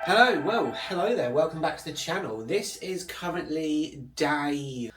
Hello there, welcome back to the channel. This is currently day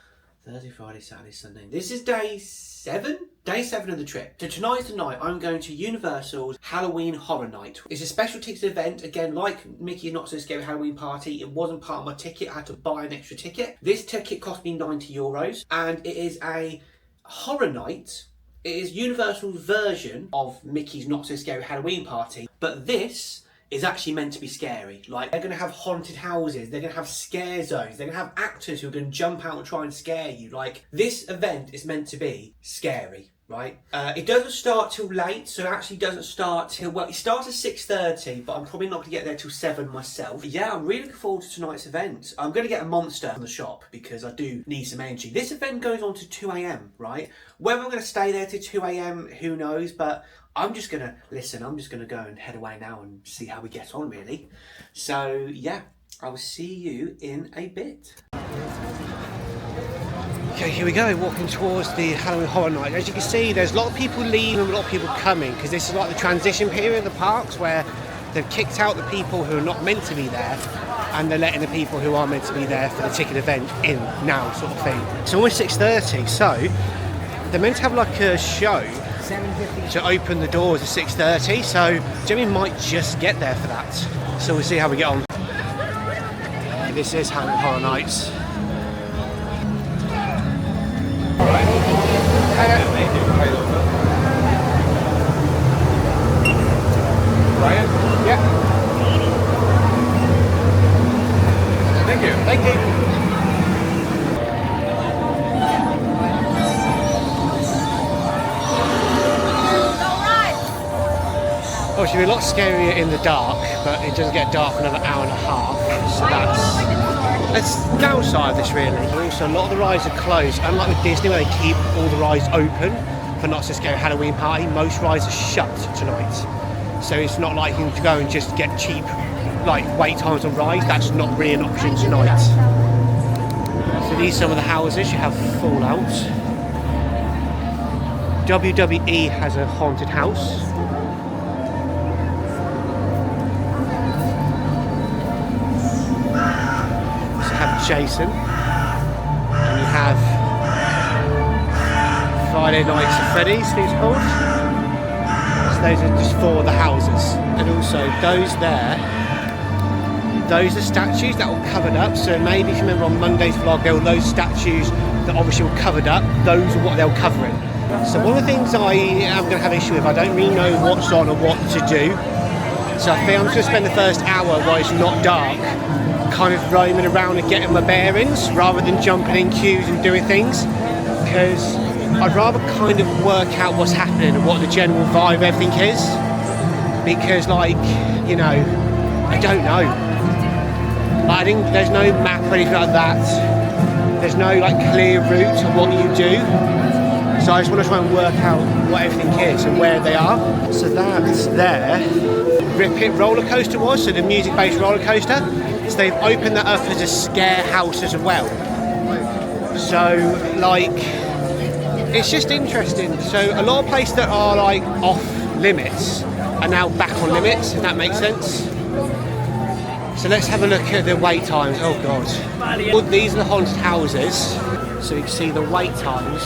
Thursday, Friday, Saturday, Sunday. This is day 7? Day 7 of the trip. So tonight's the night I'm going to Universal's Halloween Horror Night. It's a special ticket event, again, like Mickey's Not So Scary Halloween Party. It wasn't part of my ticket, I had to buy an extra ticket. This ticket cost me €90 and it is a horror night. It is Universal's version of Mickey's Not So Scary Halloween Party, but this is actually meant to be scary. Like, they're going to have haunted houses, they're going to have scare zones, they're going to have actors who are going to jump out and try and scare you. Like, this event is meant to be scary, right? It doesn't start till late, so it actually doesn't start till, well, it starts at 6:30, but I'm probably not going to get there till 7 myself. Yeah, I'm really looking forward to tonight's event. I'm going to get a monster from the shop because I do need some energy. This event goes on to 2 AM, right? Whether I'm going to stay there till 2 AM, who knows, but I'm just going to go and head away now and see how we get on, really. So, yeah, I will see you in a bit. Okay, here we go, walking towards the Halloween Horror Night. As you can see, there's a lot of people leaving and a lot of people coming, because this is like the transition period of the parks where they've kicked out the people who are not meant to be there and they're letting the people who are meant to be there for the ticket event in now, sort of thing. It's almost 6:30, so they're meant to have like a show to open the doors at 6:30, so Jimmy might just get there for that. So we'll see how we get on. This is Halloween Horror Nights. Ryan? Yeah. Thank you. Thank you. Obviously, it'll be a lot scarier in the dark, but it does get dark another hour and a half, so that's the downside of this, really. And also, a lot of the rides are closed. Unlike with Disney, where they keep all the rides open for Not So Scary Halloween Party, most rides are shut tonight. So it's not like you can go and just get cheap, like, wait times on rides. That's not really an option tonight. So these are some of the houses. You have Fallout. WWE has a haunted house. Jason, and you have Friday Nights at Freddy's, I think it's called. So those are just 4 of the houses, and also those are statues that were covered up. So maybe if you remember on Monday's vlog, there were those statues that obviously were covered up. Those are what they were covering. So one of the things I am going to have issue with, I don't really know what's on or what to do. So I think I'm just going to spend the first hour while it's not dark kind of roaming around and getting my bearings rather than jumping in queues and doing things, because I'd rather kind of work out what's happening and what the general vibe of everything is, because, like, you know, I don't know. Like, I think there's no map or anything like that. There's no, like, clear route of what you do. So I just want to try and work out what everything is and where they are. So that's there. Rip It roller coaster was, so the music-based roller coaster. So they've opened that up as a scare house as well. So, like, it's just interesting. So a lot of places that are, like, off limits are now back on limits, if that makes sense. So let's have a look at the wait times. Oh god. Well, these are the haunted houses. So you can see the wait times.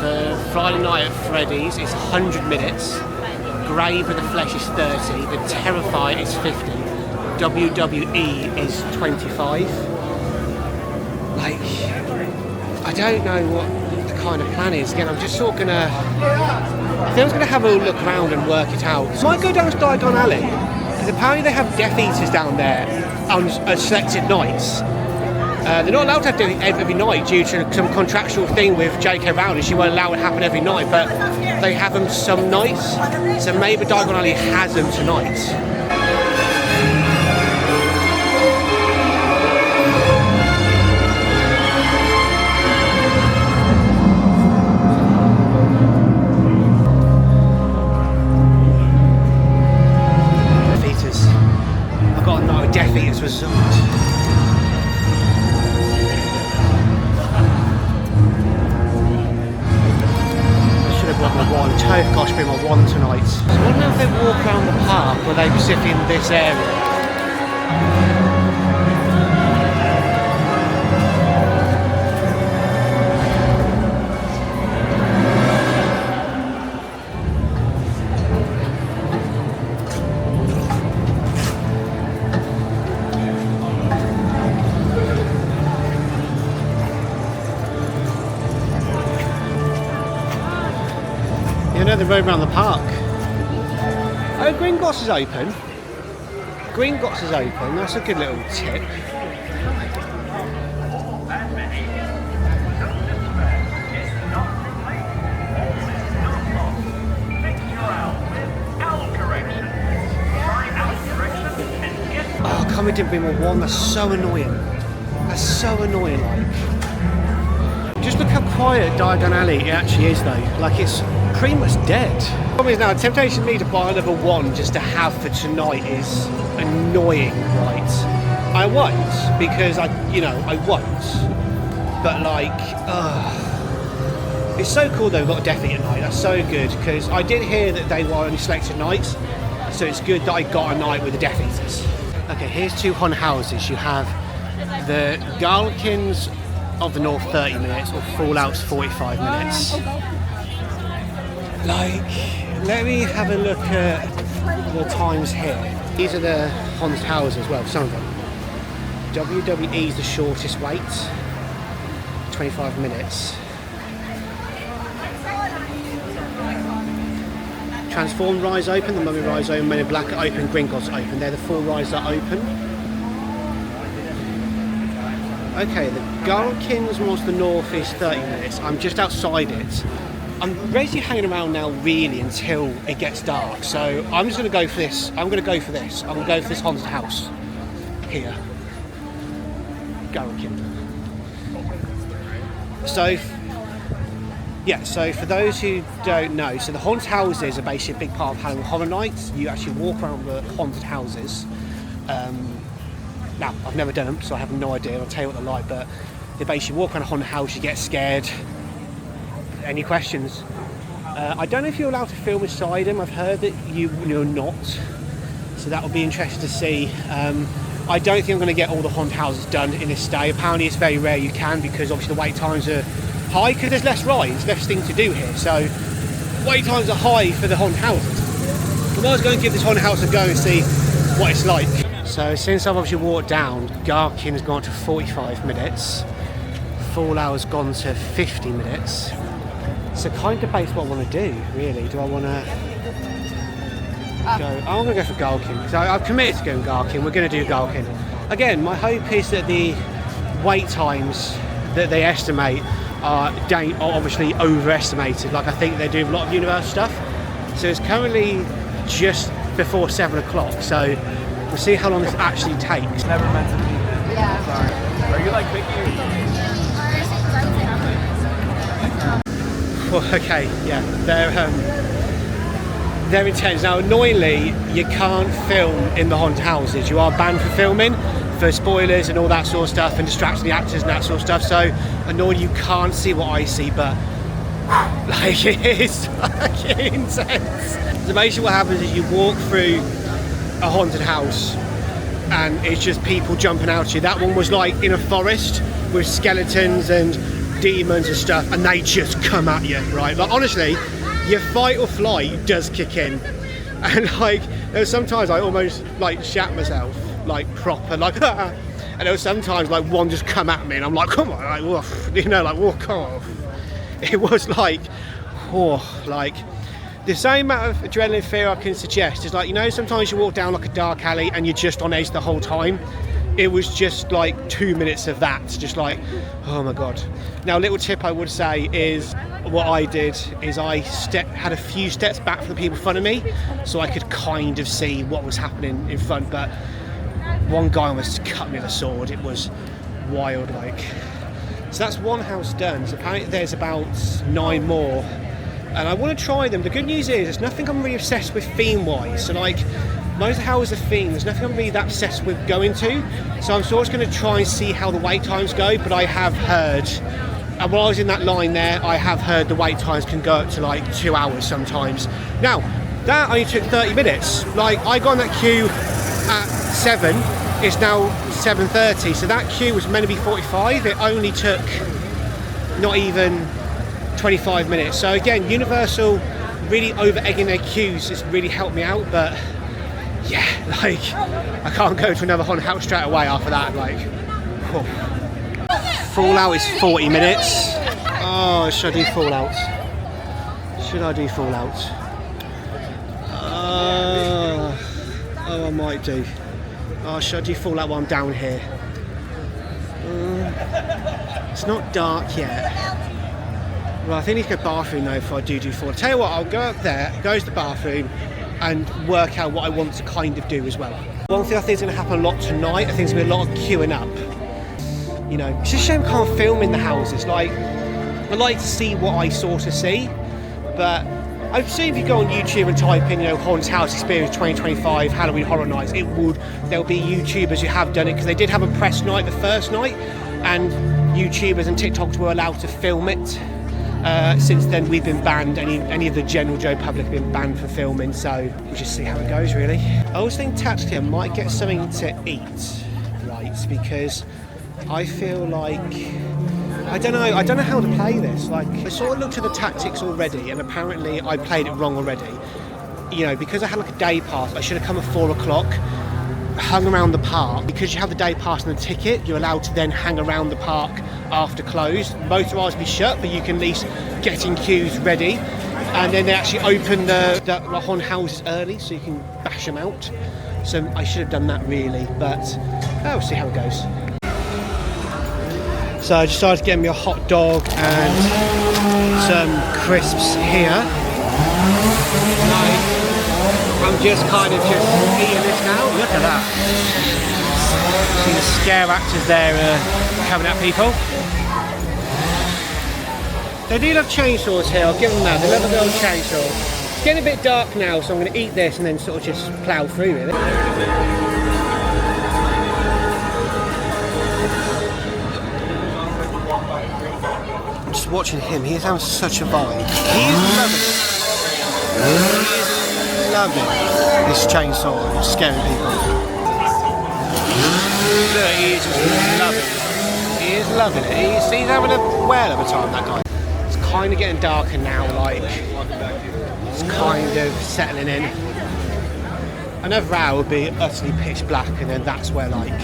For Friday Night at Freddy's is 100 minutes. Grave of the Flesh is 30. The Terrifier is 50. WWE is 25. Like, I don't know what the kind of plan is. Again, I'm just sort of gonna, I think I'm gonna have a look around and work it out. So I might go down to Diagon Alley, because apparently they have Death Eaters down there on selected nights. They're not allowed to have Death Eaters every night due to some contractual thing with J.K. Rowling. She won't allow it to happen every night, but they have them some nights. So maybe Diagon Alley has them tonight. Death Eaters Resort. one. Totally got to bring my one tonight. So I wonder if they walk around the park or they be sitting in this area. You know the road around the park. Oh, Gringotts is open. Gringotts is open. That's a good little tip. Oh, coming to Brimwell 1, that's so annoying. That's so annoying, like. Just look how quiet Diagon Alley it actually is though. Like it's pretty much dead. The problem is now, temptation me to buy another one just to have for tonight is annoying, right? I won't, because I won't. But like, it's so cool though, we've got a Death Eat at night. That's so good, because I did hear that they were only selected nights. So it's good that I got a night with the Death Eaters. Okay, here's two haunted houses. You have the Galkins of the North 30 minutes or Fallout's 45 minutes. Like, let me have a look at the times here. These are the haunted houses as well, some of them. WWE's the shortest wait, 25 minutes. Transform Rise open, the Mummy Rise open, Men in Black are open, Gringotts open. They're the four rides that are open. Okay, the Galkins Monster the North is 30 minutes. I'm just outside it. I'm basically hanging around now really until it gets dark. So I'm just going to go for this. I'm going to go for this. I'm going to go for this haunted house here. Galkin. So, yeah, so for those who don't know, so the haunted houses are basically a big part of Halloween Horror Nights. You actually walk around the haunted houses. Now, I've never done them, so I have no idea. I'll tell you what they're like, but they basically walk around a haunted house, you get scared. Any questions? I don't know if you're allowed to film inside them. I've heard that you're not, so that will be interesting to see. I don't think I'm going to get all the haunted houses done in this stay. Apparently it's very rare you can, because obviously the wait times are high, because there's less rides, less things to do here, so wait times are high for the haunted houses. I might as well go and give this haunted house a go and see what it's like. So since I've obviously walked down, Galkin's gone to 45 minutes, Fallout's gone to 50 minutes. So kind of based what I want to do, really. Do I want to go? I'm going to go for Galkin. So I've committed to going Galkin. We're going to do Galkin. Again, my hope is that the wait times that they estimate are obviously overestimated. Like I think they do a lot of Universal stuff. So it's currently just before 7 o'clock. So we'll see how long this actually takes. Never meant to be. Yeah. Sorry. Are you like picky? Well, okay, yeah, they're intense. Now, annoyingly, you can't film in the haunted houses. You are banned for filming, for spoilers and all that sort of stuff, and distracting the actors and that sort of stuff. So, annoyingly, you can't see what I see, but like it is fucking intense. So basically, what happens is you walk through a haunted house, and it's just people jumping out at you. That one was like in a forest with skeletons and demons and stuff, and they just come at you, right? Like honestly, your fight or flight does kick in, and like there was sometimes I almost like shat myself, like proper, like and there was sometimes like one just come at me, and I'm like, come on, like woof, you know, like walk off. It was like, oh, like the same amount of adrenaline fear I can suggest is like, you know, sometimes you walk down like a dark alley and you're just on edge the whole time. It was just like 2 minutes of that, just like, oh my god. Now, a little tip I would say is what I did is I had a few steps back from the people in front of me, so I could kind of see what was happening in front. But one guy almost cut me with a sword. It was wild, like. So that's one house done. So apparently there's about 9 more, and I want to try them. The good news is there's nothing I'm really obsessed with theme-wise. So like, most of the houses are themed. There's nothing I'm really that obsessed with going to. So I'm sort of going to try and see how the wait times go. But I have heard, and while I was in that line there, I have heard the wait times can go up to like 2 hours sometimes. Now, that only took 30 minutes. Like, I got on that queue at 7, It's now 7:30, so that queue was meant to be 45. It only took not even 25 minutes. So again, Universal really over-egging their queues has really helped me out, but yeah, like, I can't go to another haunted house straight away after that, like, whew. Fallout is 40 minutes. Oh, should I do Fallout? Should I do Fallout? Oh, I might do. Oh, should I do Fallout while I'm down here? It's not dark yet. Well, I think I need to go bathroom though before I do Fallout. Tell you what, I'll go up there, go to the bathroom, and work out what I want to kind of do as well. One thing I think is going to happen a lot tonight, I think there's going to be a lot of queuing up. You know, it's just a shame I can't film in the houses. Like, I'd like to see what I sort of see, but I've seen if you go on YouTube and type in, you know, Haunted House Experience 2025 Halloween Horror Nights, there'll be YouTubers who have done it, because they did have a press night the first night, and YouTubers and TikToks were allowed to film it. Since then we've been banned, any of the general Joe public have been banned for filming, so we'll just see how it goes really. I also think tactically I might get something to eat, right, because I feel like, I don't know how to play this. Like, I sort of looked at the tactics already, and apparently I played it wrong already. You know, because I had like a day pass, I should have come at 4 o'clock, hung around the park. Because you have the day pass and the ticket, you're allowed to then hang around the park after closed. Both rides will be shut, but you can at least get in queues ready. And then they actually open the haunted houses early, so you can bash them out. So I should have done that really, but we'll see how it goes. So I decided to get me a hot dog and some crisps here. I'm just kind of just eating this now. Look at that. See the scare actors there coming at people. They do love chainsaws here, I'll give them that. They love a little chainsaw. It's getting a bit dark now, so I'm going to eat this and then sort of just plough through really. I'm just watching him, he's having such a vibe. He is loving it. He is loving this chainsaw and scaring people. Look, he is just loving it. He is loving it. He's having a whale of a time, that guy. It's kind of getting darker now, like, it's kind of settling in. Another hour would be utterly pitch black, and then that's where, like,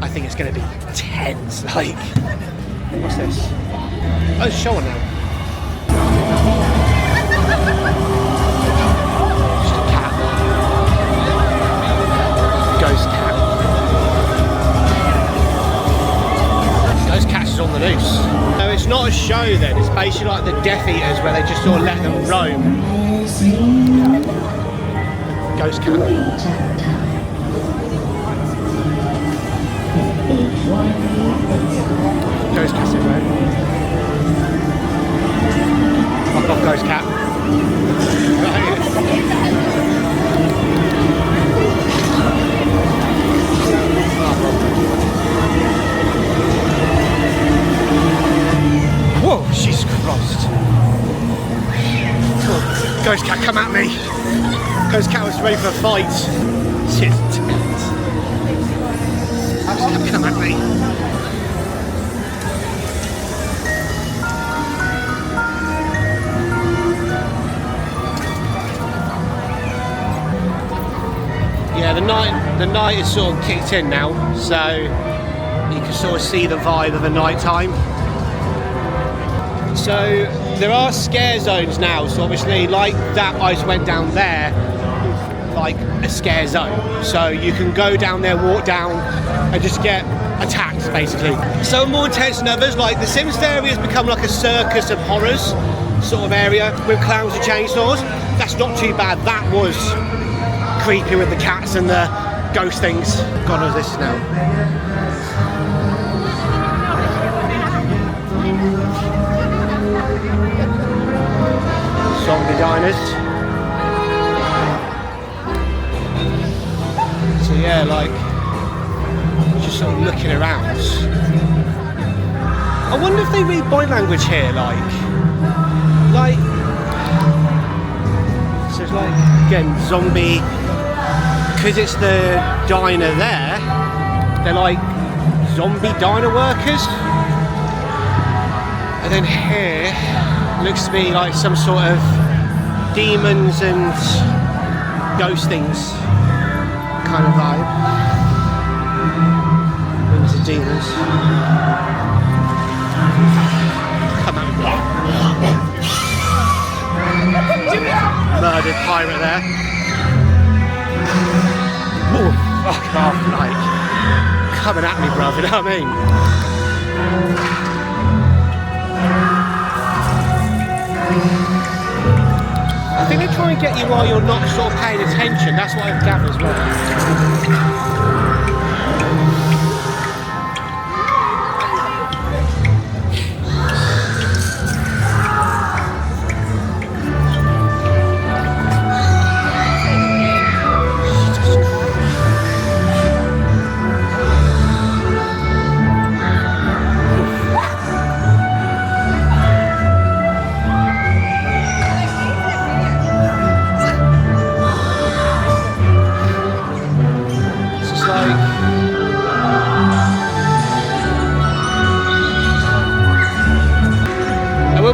I think it's going to be tense, like. What's this? Oh, it's showing now. Just a cat. Ghost cat. Ghost cat is on the loose. No, it's not a show then. It's basically like the Death Eaters, where they just sort of let them roam. Ghost cat. Ghost cat, right? Fuck off, ghost cat. Right. Whoa, she's crossed. Ghost cat, come at me. Ghost cat was ready for a fight. Shit. Ghost cat, come at me. Yeah, the night is sort of kicked in now, so you can sort of see the vibe of the night time. So there are scare zones now, so obviously like that I just went down there, like a scare zone. So you can go down there, walk down and just get attacked basically. Some more intense than others, like the Simpsons area has become like a circus of horrors sort of area with clowns and chainsaws. That's not too bad. That was creepy with the cats and the ghost things. God knows this now. Zombie diners. So yeah, like, just sort of looking around. I wonder if they read body language here, like, so it's like, again, zombie, because it's the diner there, they're like zombie diner workers. And then here looks to be like some sort of demons and ghost things kind of vibe. Demons and demons. Come on. Murdered pirate there. Oh, fuck off, like, coming at me, bruv, you know what I mean? I think they try and get you while you're not sort of paying attention. That's what I've gathered as well.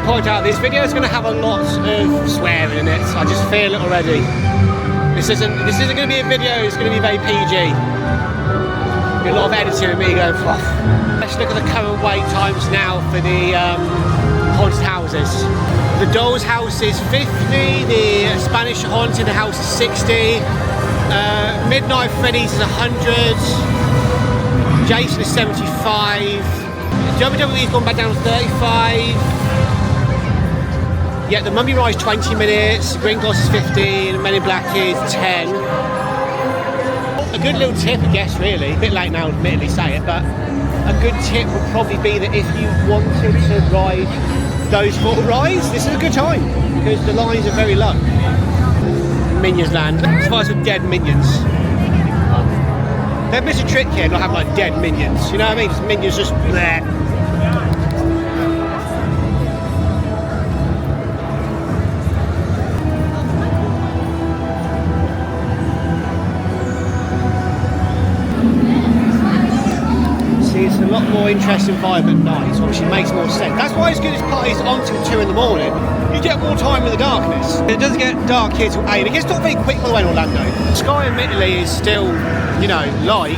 Point out this video is going to have a lot of swearing in it. I just feel it already. This isn't going to be a video. It's going to be very PG. A lot of editing and me going fluff. Let's look at the current wait times now for the haunted houses. The Doll's House is 50. The Spanish Haunted House is 60. Midnight Freddy's is 100. Jason is 75. WWE's gone back down to 35. Yeah, the Mummy Ride is 20 minutes, Gringotts is 15, Men in Black is 10. A good little tip, I guess, really. A bit late now, admittedly, say it, but a good tip would probably be that if you wanted to ride those sort of rides, this is a good time, because the lines are very low. Minions Land, as far as with dead minions. They've missed a trick here, not having like dead minions, you know what I mean? Just minions just bleh. It's a lot more interesting vibe at night, so obviously it makes more sense. That's why it's good as parties on till 2 in the morning. You get more time in the darkness. It doesn't get dark here till 8. It gets dark very quick by the way in Orlando. The sky admittedly is still, you know, light.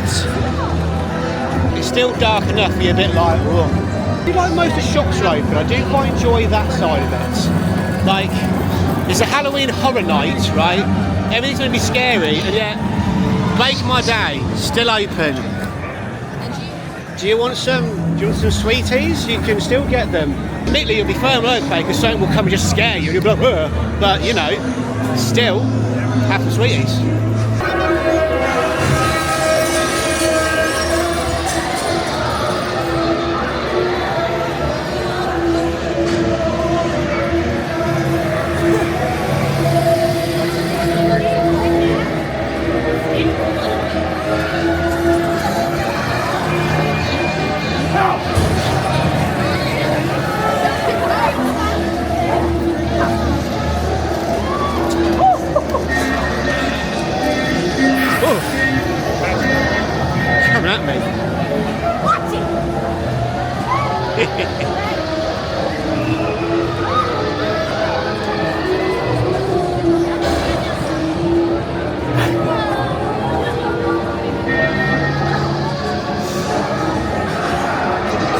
It's still dark enough to be a bit like, ugh. I do like most of the shops are open. I do quite enjoy that side of it. Like, it's a Halloween horror night, right? Everything's going to be scary, and yet, make my day, still open. Do you want some sweeties? You can still get them. Admittedly, you'll be firm earthquake because something will come and just scare you. You'll be like, ugh. But you know, still have some sweeties.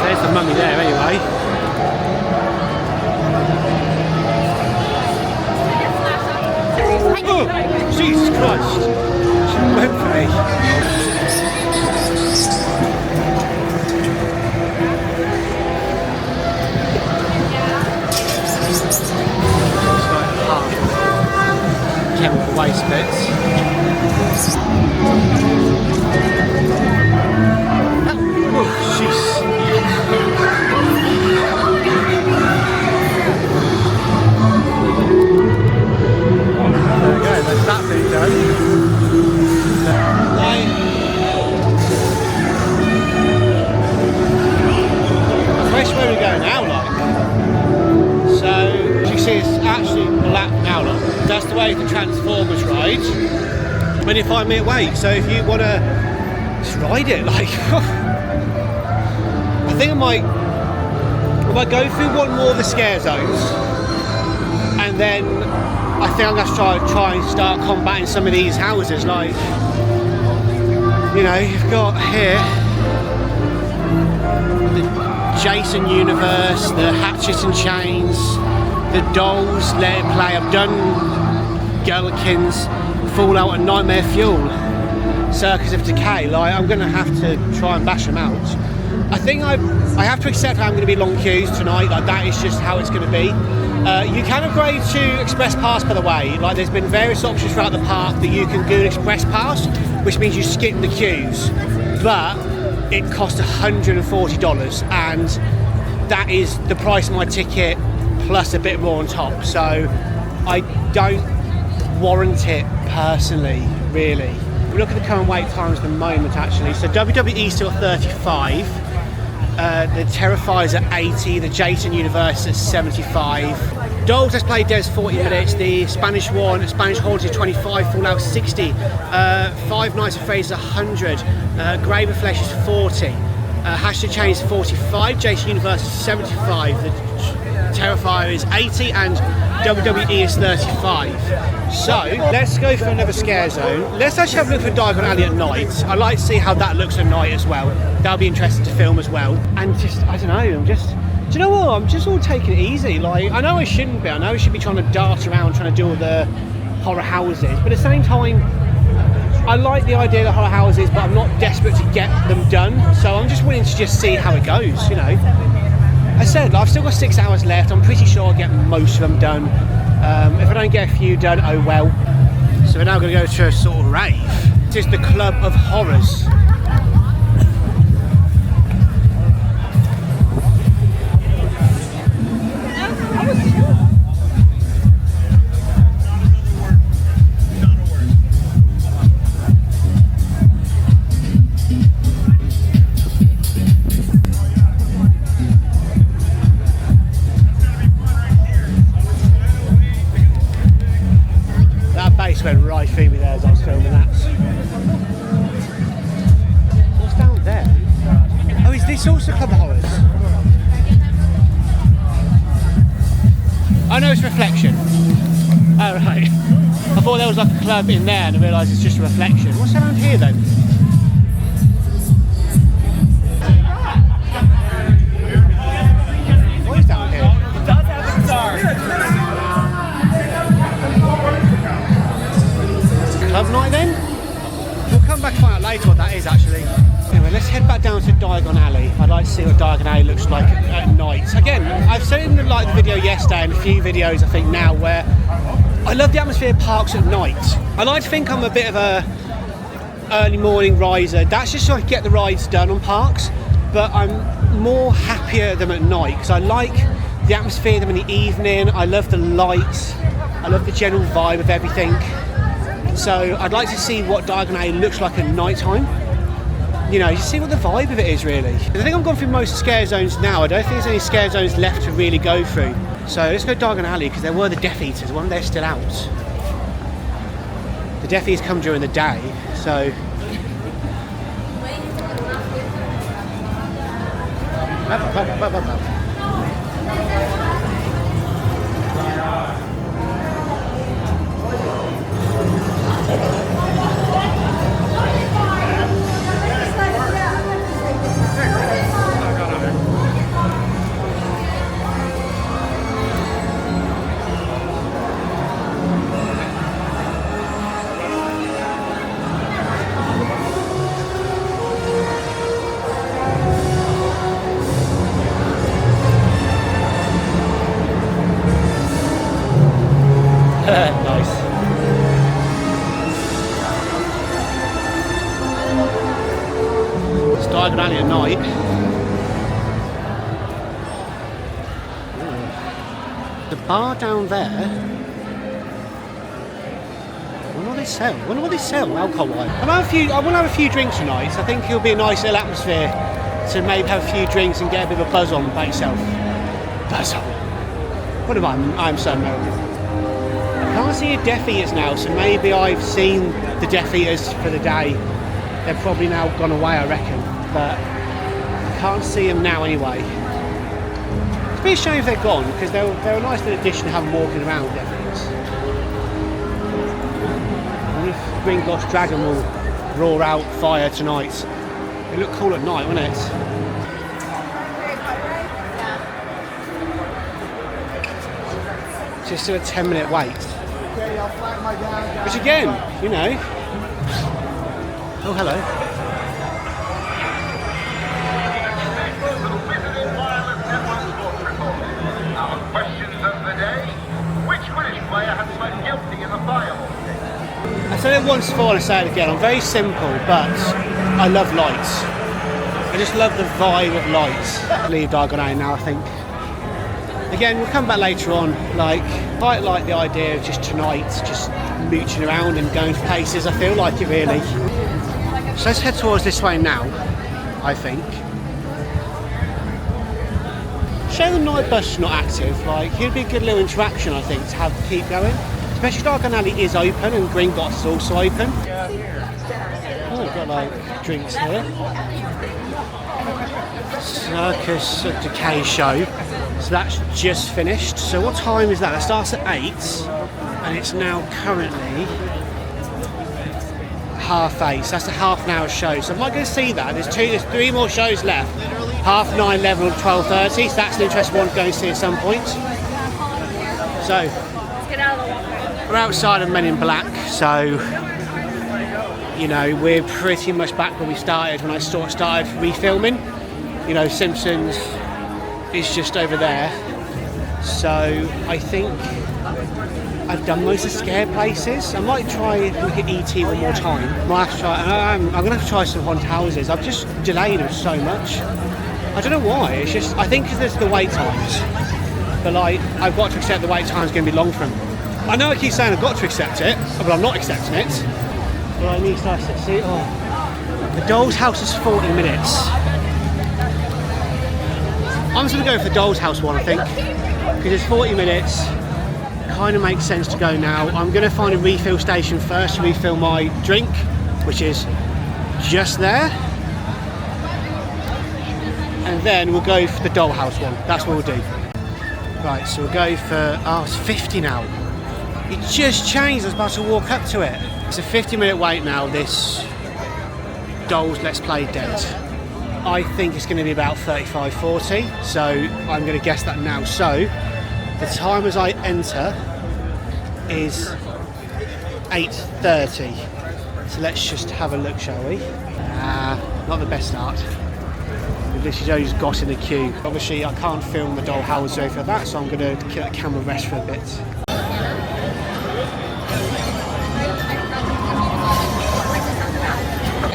There's the mummy there anyway. Oh, Jesus Christ! She went for me. Chemical waste bits. Oh, jeez. There we go, there's that bit done. Where's where we go now, like? So, as you see, it's actually black now, like. That's the way the Transformers ride when you 5 minute wait. So if you want to just ride it. Like, I think I might go through one more of the scare zones, and then I think I'm going to try and start combating some of these houses. Like, you know, you've got here the Jason universe, the Hatchets and Chains, the Dolls, Let It Play. I've done Galkins, Fallout and Nightmare Fuel, Circus of Decay. Like, I'm going to have to try and bash them out. I think I have to accept I'm going to be long queues tonight. Like, that is just how it's going to be. You can upgrade to Express Pass, by the way. Like, there's been various options throughout the park that you can do an Express Pass, which means you skip the queues, but it costs $140, and that is the price of my ticket plus a bit more on top. So I don't warrant it personally, really. We look at the current wait times at the moment, actually. So WWE still 35. The Terrifiers at 80, the Jason Universe at 75. Dolls Let's Play Devs 40 minutes, the Spanish one, Spanish Holiday 25, Fallout 60, Five Nights at Freddy's 100, Grave of Flesh is 40, Hashtag Chain is 45, Jason Universe is 75, the Terrifier is 80, and WWE is 35. So let's go for another scare zone. Let's actually have a look for Diagon Alley at night. I'd like to see how that looks at night as well. That'll be interesting to film as well. And just, I don't know, do you know what? I'm just all taking it easy. Like, I know I shouldn't be. I know I should be trying to dart around trying to do all the horror houses. But at the same time, I like the idea of the horror houses, but I'm not desperate to get them done. So I'm just willing to just see how it goes, you know. I said, I've still got 6 hours left. I'm pretty sure I'll get most of them done. If I don't get a few done, oh well. So we're now going to go to a sort of rave. This is the Club of Horrors. Went right through me there as I was filming that. What's down there? Oh, is this also Club of Horrors? Oh no, it's Reflection. Oh right. I thought there was like a club in there and I realised it's just a reflection. What's around here then? What is down here? It does have a guitar. Club night then? We'll come back and find out later what that is actually. Anyway, let's head back down to Diagon Alley. I'd like to see what Diagon Alley looks like at night. Again, I've said it in the video yesterday and a few videos I think now where I love the atmosphere of parks at night. I like to think I'm a bit of a early morning riser. That's just so I get the rides done on parks, but I'm more happier at them at night because I like the atmosphere of them in the evening. I love the lights. I love the general vibe of everything. So I'd like to see what Diagon Alley looks like at night time. You know, just see what the vibe of it is really. I think I've gone through most scare zones now. I don't think there's any scare zones left to really go through. So let's go Diagon Alley because there were the Death Eaters. One, they're still out. The Death Eaters come during the day, so. Nice. It's Diagon Alley at night. Ooh. The bar down there. I wonder what they sell alcohol-wise. I want to have a few drinks tonight. So I think it'll be a nice little atmosphere to maybe have a few drinks and get a bit of a buzz on by yourself. Buzz on. What am I? I'm so American. I can't see a Death Eaters now, so maybe I've seen the Death Eaters for the day they're probably now gone away, I reckon. But I can't see them now anyway. It's a bit of a shame if they're gone, because they're a nice little addition to have them walking around with things. I wonder if Green Gloss Dragon will roar out fire tonight. It looked cool at night, wouldn't it? Just still a 10-minute wait. Which again, you know. Oh, hello. Our questions of the day. Which British player has pled guilty in the fire? I said it once before and I say it again. I'm very simple, but I love lights. I just love the vibe of lights. I'll leave Diagon Alley now, I think. Again, we'll come back later on. Like, quite like the idea of just tonight, just mooching around and going to places. I feel like it really. So let's head towards this way now, I think. Shame the night bus is not active. Like, it'd be a good little interaction, I think, to have keep going. Especially Diagon Alley is open and Green Gloss is also open. Oh, we've got like drinks here. Circus of Decay show. So that's just finished. So what time is that? It starts at 8 and it's now currently 8:30. So that's a half an hour show. So I'm not going to see that. There's 3 more shows left. 9:30, 11 and 12:30. So that's an interesting one to go and see at some point. So we're outside of Men in Black. So, you know, we're pretty much back where we started when I started refilming. You know, Simpsons is just over there. So I think I've done most of the scare places. I might try and look at ET one more time. Might have to try, I'm going to have to try some haunted houses. I've just delayed them so much. I don't know why. It's just, I think because there's the wait times. But like, I've got to accept the wait time's going to be long for them. I know I keep saying I've got to accept it, but I'm not accepting it. But I need to see. Oh, the Doll's House is 40 minutes. I'm just going to go for the Doll's House one, I think, because it's 40 minutes. Kind of makes sense to go now. I'm going to find a refill station first to refill my drink, which is just there. And then we'll go for the Dollhouse one. That's what we'll do. Right, so we'll go for, oh, it's 50 now. It just changed, I was about to walk up to it. It's a 50-minute wait now, this Dolls Let's Play Dead. I think it's going to be about 35, 40, so I'm going to guess that now. So, the time as I enter is 8:30. So let's just have a look, shall we? Not the best start. We've literally just got in the queue. Obviously, I can't film the Dollhouse over that, so I'm going to let the camera rest for a bit.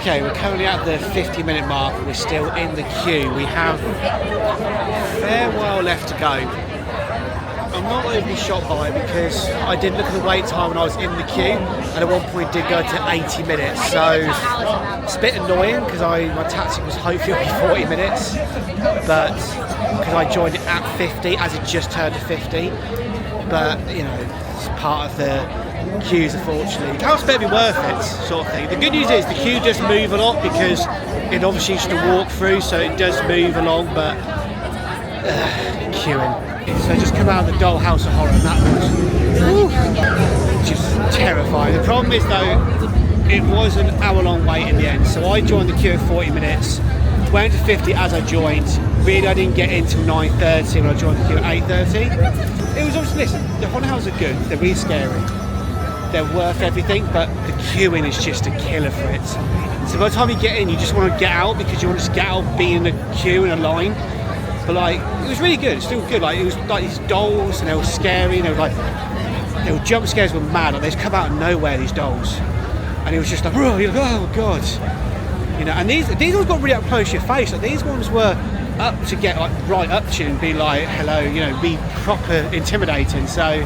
Okay, we're currently at the 50-minute mark. We're still in the queue. We have a fair while left to go. I'm not overly shocked by it because I did look at the wait time when I was in the queue, and at one point it did go to 80 minutes. So it's a bit annoying because my tactic was hopefully it'll be 40 minutes, but because I joined it at 50 as it just turned to 50. But you know, it's part of the queues, unfortunately. The house better be worth it, sort of thing. The good news is the queue does move a lot because it obviously used to walk through, so it does move along, but queuing. So I just come out of the Dollhouse of Horror and that was just terrifying. The problem is though, it was an hour-long wait in the end, so I joined the queue at 40 minutes, went to 50 as I joined. Really, I didn't get in till 9:30 when I joined the queue at 8:30. It was obviously, listen, the haunted houses are good, they're really scary. They're worth everything, but the queuing is just a killer for it. So by the time you get in, you just want to get out because you want to just get out, be in a queue in a line. But like, it was really good. It's still good. Like, it was like these dolls, and they were scary. And they were jump scares were mad. Like, they just come out of nowhere, these dolls, and it was just like, oh, you're like, oh god, you know. And these ones got really up close to your face. Like, these ones were up to get like right up to you and be like, hello, you know, be proper intimidating. So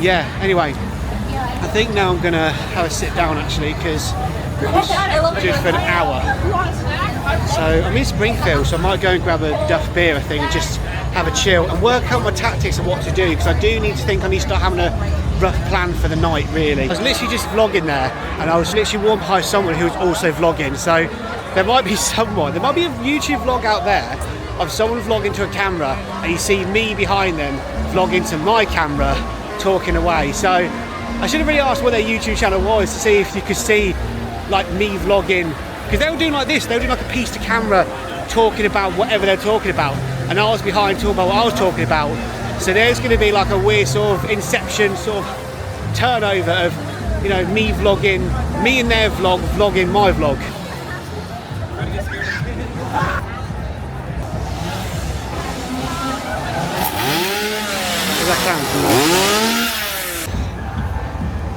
yeah. Anyway. I think now I'm going to have a sit down actually because it's just for an hour. So I'm in Springfield, so I might go and grab a Duff beer, I think, and just have a chill and work out my tactics of what to do, because I do need to think I need to start having a rough plan for the night, really. I was literally just vlogging there, and I was literally walking behind someone who was also vlogging, so there might be a YouTube vlog out there of someone vlogging to a camera, and you see me behind them vlogging to my camera, talking away. So I should have really asked what their YouTube channel was to see if you could see like me vlogging, because they were doing like this, they were doing like a piece to camera talking about whatever they're talking about, and I was behind talking about what I was talking about. So there's going to be like a weird sort of inception sort of turnover of, you know, me vlogging, me in their vlog, vlogging my vlog.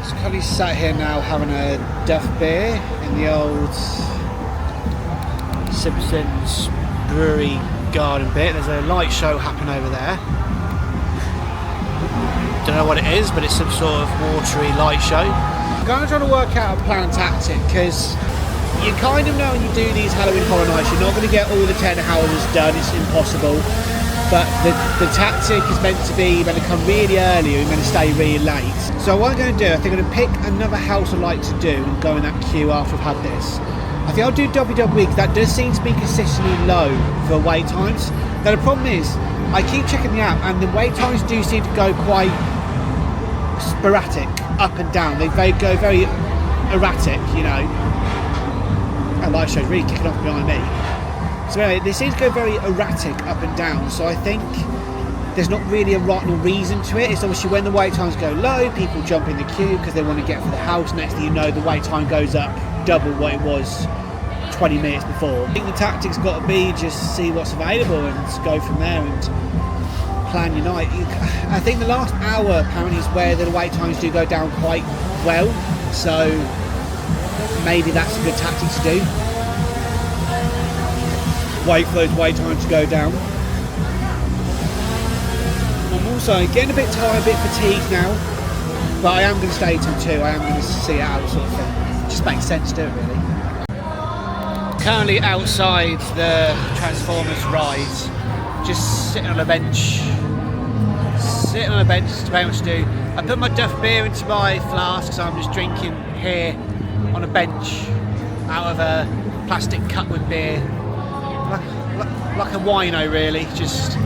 Just currently sat here now having a Duff beer in the old Simpsons Brewery garden bit. There's a light show happening over there. Don't know what it is, but it's some sort of watery light show. I'm kind of trying to work out a plan and tactic, because you kind of know when you do these Halloween Horror Nights, you're not going to get all the 10 houses done, it's impossible. But the tactic is meant to be, you're going to come really early, you're going to stay really late. So what I'm going to do, I think I'm going to pick another house I'd like to do and go in that queue after I've had this. I think I'll do WWE, because that does seem to be consistently low for wait times. Now the problem is, I keep checking the app, and the wait times do seem to go quite sporadic, up and down. They go very erratic, you know. And light show's really kicking off behind me. So anyway, they seem to go very erratic up and down. So I think there's not really a right or reason to it. It's obviously when the wait times go low, people jump in the queue because they want to get for the house. Next thing you know, the wait time goes up double what it was 20 minutes before. I think the tactic's got to be just see what's available and go from there and plan your night. I think the last hour apparently is where the wait times do go down quite well, so maybe that's a good tactic to do. Wait for those wait times to go down. I'm also getting a bit tired, a bit fatigued now, but I am going to stay till 2. I am going to see it out, sort of thing. It just makes sense to do it, really. Currently outside the Transformers ride, just sitting on a bench. Sitting on a bench, just about what to do. I put my Duff beer into my flask, so I'm just drinking here on a bench out of a plastic cup with beer. Like a wino, really. Just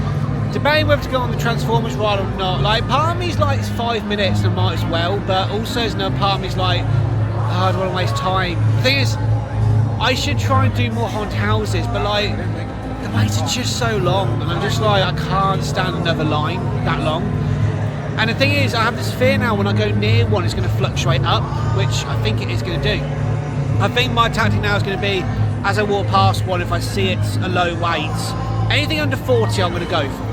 debating whether to go on the Transformers ride or not. Like, part of me's like, it's 5 minutes and I might as well, but also there's another part of me's like, oh, I don't want to waste time. The thing is, I should try and do more haunted houses, but like, the waits are just so long, and I'm just like, I can't stand another line that long. And the thing is, I have this fear now when I go near one, it's going to fluctuate up, which I think it is going to do. I think my tactic now is going to be, as I walk past one, if I see it's a low wait, anything under 40 I'm going to go for.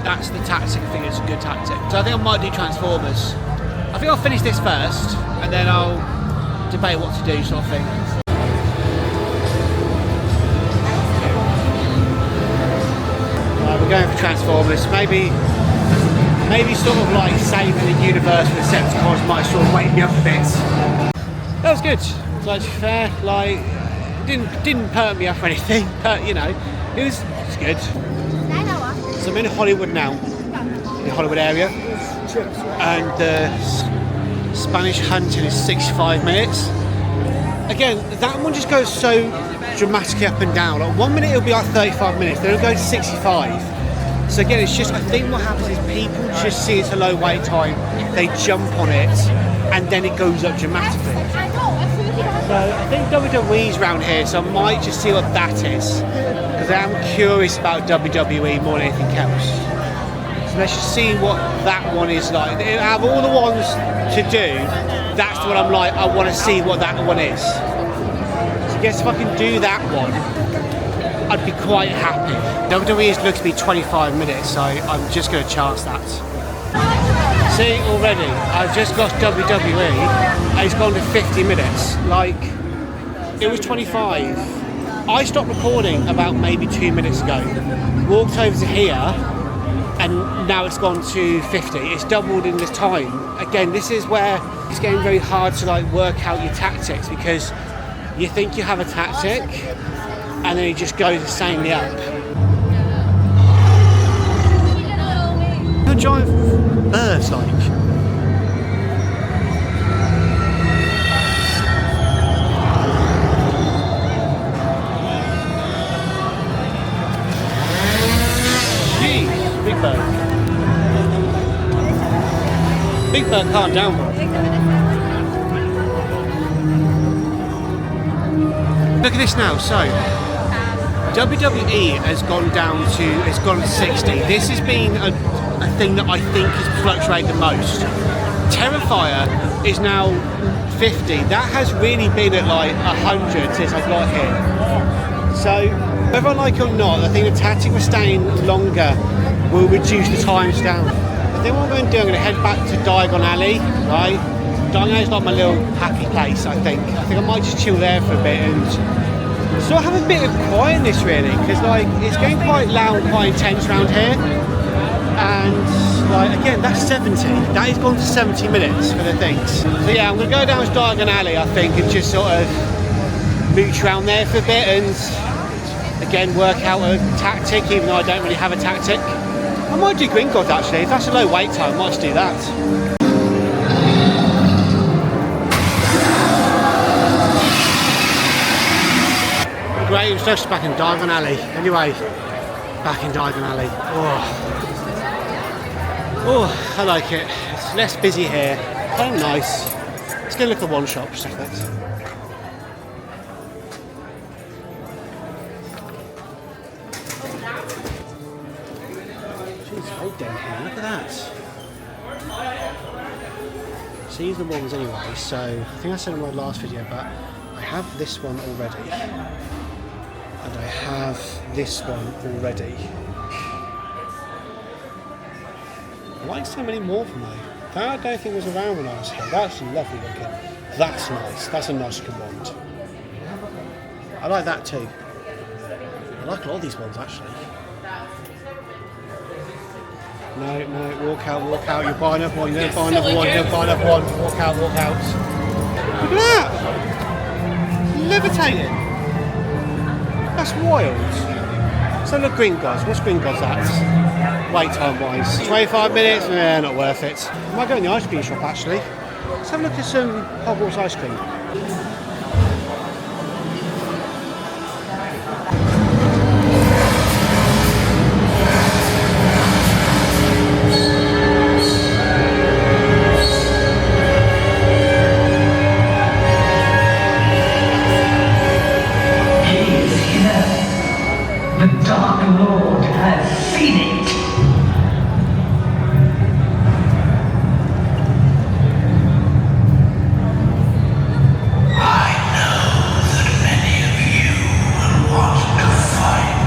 That's the tactic. I think it's a good tactic. So I think I might do Transformers. I think I'll finish this first, and then I'll debate what to do, sort of thing. We're going for Transformers. Maybe sort of like saving the universe with Decepticons might sort of wake me up a bit. That was good. Like, to be fair, like, didn't perk me up or anything, but you know, it was good. So I'm in Hollywood now, in the Hollywood area, and the Spanish Hunting is 65 minutes. Again, that one just goes so dramatically up and down. Like, 1 minute it'll be like 35 minutes, then it'll go to 65. So again, it's just, I think what happens is people just see it's a low wait time, they jump on it, and then it goes up dramatically. So I think WWE's around here, so I might just see what that is, because I am curious about WWE more than anything else. So let's just see what that one is like. Out of all the ones to do, that's the one I'm like, I want to see what that one is. So I guess if I can do that one, I'd be quite happy. WWE's looks to be 25 minutes, so I'm just going to chance that. See, already, I've just got WWE, and it's gone to 50 minutes. Like, it was 25. I stopped recording about maybe 2 minutes ago, walked over to here, and now it's gone to 50. It's doubled in this time. Again, this is where it's getting very hard to like work out your tactics, because you think you have a tactic, and then it just goes insanely up. What giant birds like? Big Bird, calm down, bro. Look at this now. So, WWE has gone down to, it's gone to 60. This has been a thing that I think has fluctuated the most. Terrifier is now 50. That has really been at like 100 since I got here. So, whether I like it or not, I think the tactic of staying longer will reduce the times down. I think what I'm going to do, I'm going to head back to Diagon Alley, right? Diagon Alley is like my little happy place, I think. I think I might just chill there for a bit and sort of have a bit of quietness really, because like it's getting quite loud, quite intense around here. And like again, that's 70. That has gone to 70 minutes for the things. So yeah, I'm going to go down to Diagon Alley, I think, and just sort of mooch around there for a bit and again work out a tactic, even though I don't really have a tactic. I might do Gringotts actually. If that's a low wait time, I might just do that. Great, it's just back in Diagon Alley. Anyway, back in Diagon Alley. Oh, I like it. It's less busy here. Kind of nice. Let's go look at one shop for a second. Jeez, old den here. Look at that. So these are the ones anyway. So I think I said in my last video, but I have this one already. And I have this one already. I like so many more from there. That I don't think was around when I was here. That's lovely looking. That's nice. That's a nice looking wand. I like that too. I like a lot of these ones actually. No, walk out. You're buying another one, you're going to buy another one, you're going to buy another one. Walk out. Look at that! Levitating! That's wild. So look, Gringotts. What's Gringotts at? Wait time wise. 25 minutes? Nah, not worth it. I might go in the ice cream shop actually. Let's have a look at some Hogwarts ice cream. The Dark Lord has seen it. I know that many of you will want to fight.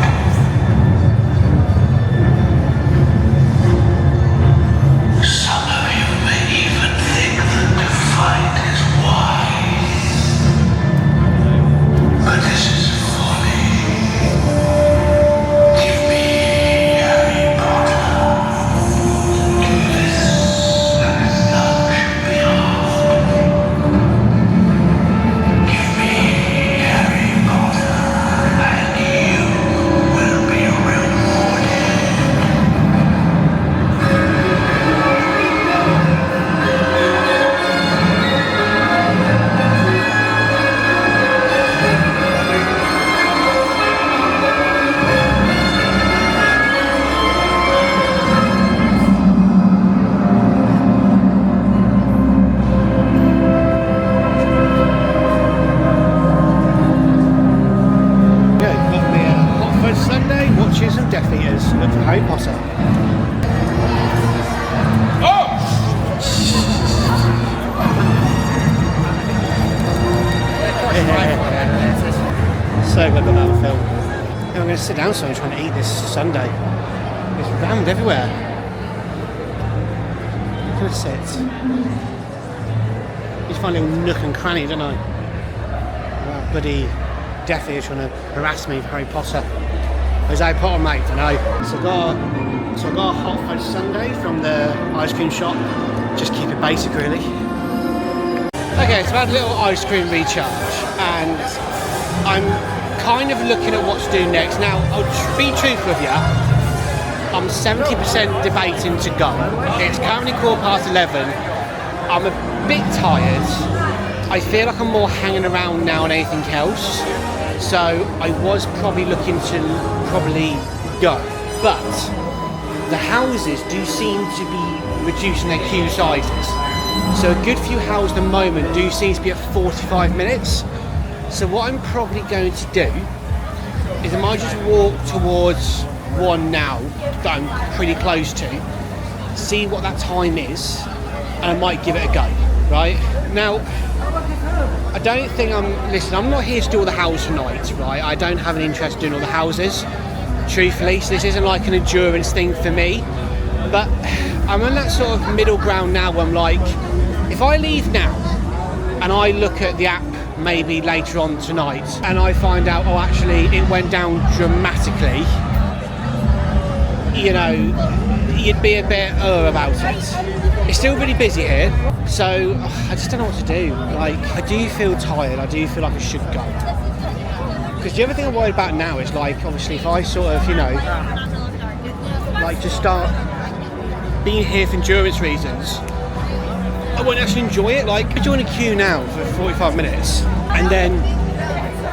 Some of you may even think that to fight is wise. But this is folly. Harry Potter. So good about the film. I'm going to sit down so I'm trying to eat this sundae. It's rammed everywhere. I'm going to sit. Just find a little nook and cranny, don't I? Well, bloody Deathly is trying to harass me for Harry Potter. Who's Harry Potter, mate? I know. So I got a hot fudge sundae from the ice cream shop. Just keep it basic, really. Okay, so I had a little ice cream recharge, and I'm kind of looking at what to do next. Now, I'll be truthful with you. I'm 70% debating to go. It's currently 11:15. I'm a bit tired. I feel like I'm more hanging around now than anything else. So I was probably looking to go. But the houses do seem to be reducing their queue sizes. So a good few houses at the moment do seem to be at 45 minutes. So what I'm probably going to do is I might just walk towards one now that I'm pretty close to, see what that time is, and I might give it a go, right? Now, I don't think I'm not here to do all the houses tonight, right? I don't have an interest in doing all the houses, truthfully, so this isn't like an endurance thing for me. But I'm on that sort of middle ground now where I'm like, if I leave now and I look at the app maybe later on tonight and I find out, oh, actually it went down dramatically, you know, you'd be a bit about it. It's still really busy here, so I just don't know what to do. Like, I do feel tired, I do feel like I should go. Because the other thing I'm worried about now is, like, obviously if I sort of, you know, like just start being here for endurance reasons, I won't actually enjoy it. Like, I join a queue now for 45 minutes and then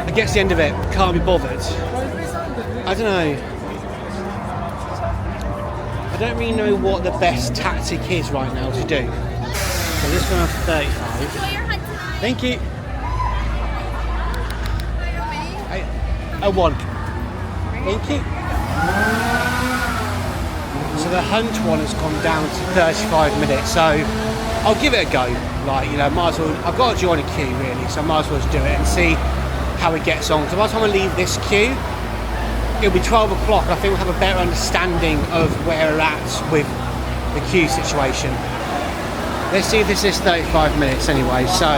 I get to the end of it, can't be bothered. I don't know. I don't really know what the best tactic is right now to do. So this one has 35. Thank you. A 1. Thank you. So the hunt one has gone down to 35 minutes, so I'll give it a go. Like, you know, might as well, I've got to join a queue really, so I might as well just do it and see how it gets on. So by the time I leave this queue, it'll be 12 o'clock. I think we'll have a better understanding of where we're at with the queue situation. Let's see if this is 35 minutes anyway. So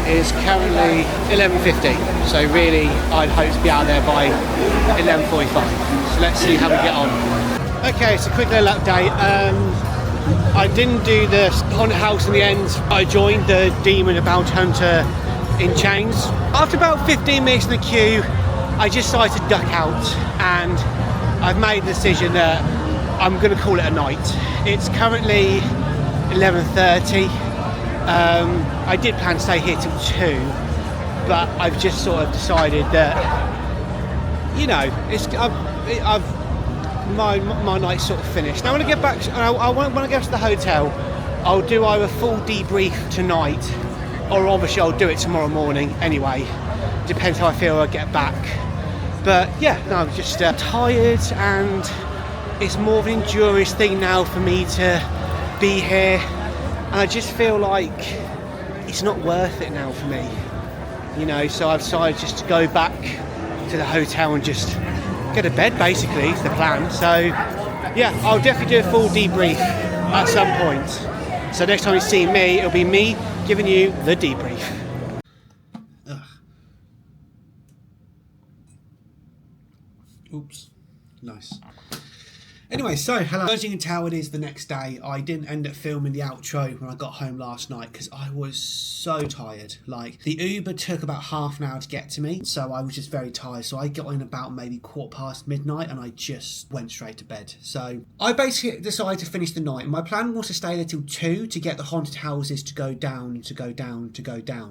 it's currently 11:50. So really, I'd hope to be out there by 11:45. So let's see how we get on. Okay, so quick little update. I didn't do the haunted house in the end. I joined the Demon and Bounty Hunter in chains. After about 15 minutes in the queue, I just decided to duck out, and I've made the decision that I'm going to call it a night. It's currently 11:30. I did plan to stay here till 2, but I've just sort of decided that, you know, my night's sort of finished. Now when I get back, when I get to the hotel, I'll do either a full debrief tonight, or obviously I'll do it tomorrow morning anyway. Depends how I feel when I get back. But yeah, no, I'm just tired, and it's more of an endurance thing now for me to be here, and I just feel like it's not worth it now for me, you know. So I've decided just to go back to the hotel and just go to bed, basically, is the plan. So yeah, I'll definitely do a full debrief at some point. So next time you see me, it'll be me giving you the debrief. Oops, nice. Anyway, so hello. As you can tell, it is the next day. I didn't end up filming the outro when I got home last night because I was so tired. Like, the Uber took about half an hour to get to me, so I was just very tired. So I got in about maybe midnight, and I just went straight to bed. So I basically decided to finish the night. My plan was to stay there till 2 to get the haunted houses to go down,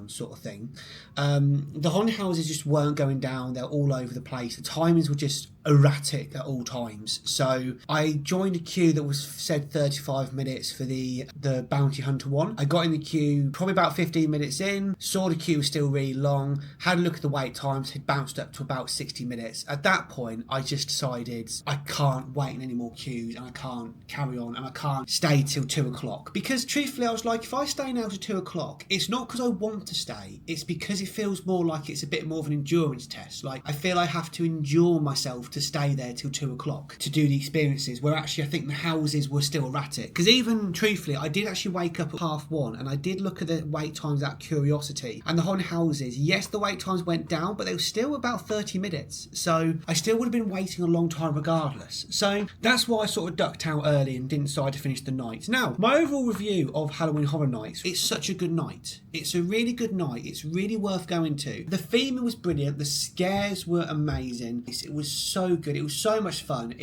sort of thing. The haunted houses just weren't going down. They're all over the place. The timings were just erratic at all times. So I joined a queue that was said 35 minutes for the Bounty Hunter one. I got in the queue probably about 15 minutes in, saw the queue was still really long, had a look at the wait times, had bounced up to about 60 minutes. At that point, I just decided I can't wait in any more queues, and I can't carry on, and I can't stay till 2 o'clock. Because truthfully, I was like, if I stay now to 2 o'clock, it's not because I want to stay, it's because it feels more like it's a bit more of an endurance test. Like, I feel I have to endure myself to stay there till 2 o'clock to do the experiences, where actually I think the houses were still erratic. Because even truthfully, I did actually wake up at 1:30 and I did look at the wait times out of curiosity, and the haunted houses, yes, the wait times went down, but they were still about 30 minutes, so I still would have been waiting a long time regardless. So that's why I sort of ducked out early and didn't decide to finish the night. Now, my overall review of Halloween Horror Nights, it's such a good night. It's a really good night. It's really worth going to. The theming was brilliant. The scares were amazing. It was so good. It was so much fun.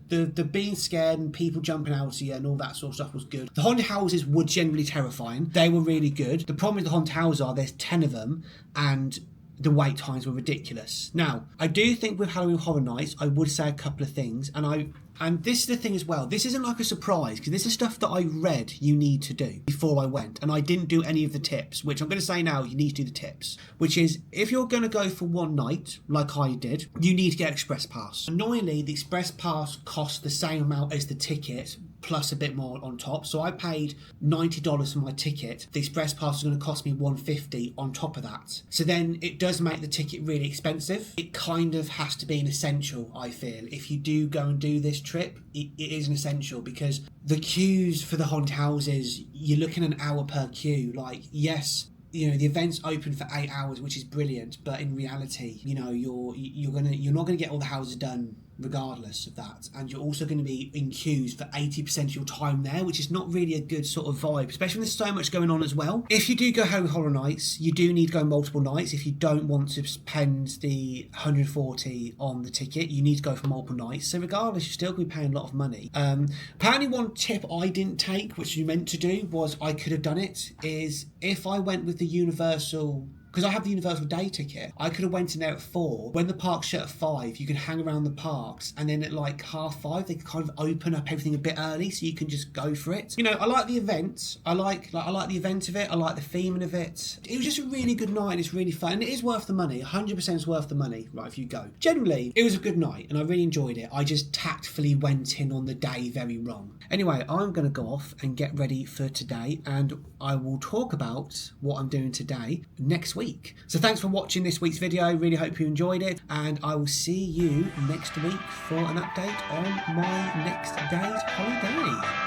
The being scared and people jumping out at you and all that sort of stuff was good. The haunted houses were generally terrifying. They were really good. The problem with the haunted houses are there's 10 of them, and the wait times were ridiculous. Now, I do think with Halloween Horror Nights, I would say a couple of things, and And this is the thing as well, this isn't like a surprise, because this is stuff that I read you need to do before I went, and I didn't do any of the tips, which I'm going to say now, you need to do the tips, which is, if you're going to go for one night, like I did, you need to get an express pass. Annoyingly, the express pass costs the same amount as the ticket, plus a bit more on top. So I paid $90 for my ticket. The express pass is going to cost me $150 on top of that. So then it does make the ticket really expensive. It kind of has to be an essential, I feel. If you do go and do this trip, it is an essential, because the queues for the haunted houses, you're looking an hour per queue. Like, yes, you know, the event's open for 8 hours, which is brilliant, but in reality, you know, you're not gonna get all the houses done regardless of that, and you're also going to be in queues for 80% of your time there, which is not really a good sort of vibe, especially when there's so much going on as well. If you do go Harry Horror Nights, you do need to go multiple nights. If you don't want to spend the $140 on the ticket, you need to go for multiple nights. So regardless, you're still going to be paying a lot of money. Apparently one tip I didn't take, which you meant to do, was I could have done it, is if I went with the Universal, because I have the Universal Day ticket, I could have went in there at 4. When the parks shut at 5, you can hang around the parks, and then at like 5:30, they kind of open up everything a bit early, so you can just go for it. You know, I like the event. I like the event of it. I like the theming of it. It was just a really good night. It's really fun. And it is worth the money. 100% is worth the money, right, if you go. Generally, it was a good night, and I really enjoyed it. I just tactfully went in on the day very wrong. Anyway, I'm going to go off and get ready for today, and I will talk about what I'm doing today next week. So thanks for watching this week's video. Really hope you enjoyed it, and I will see you next week for an update on my next day's holiday.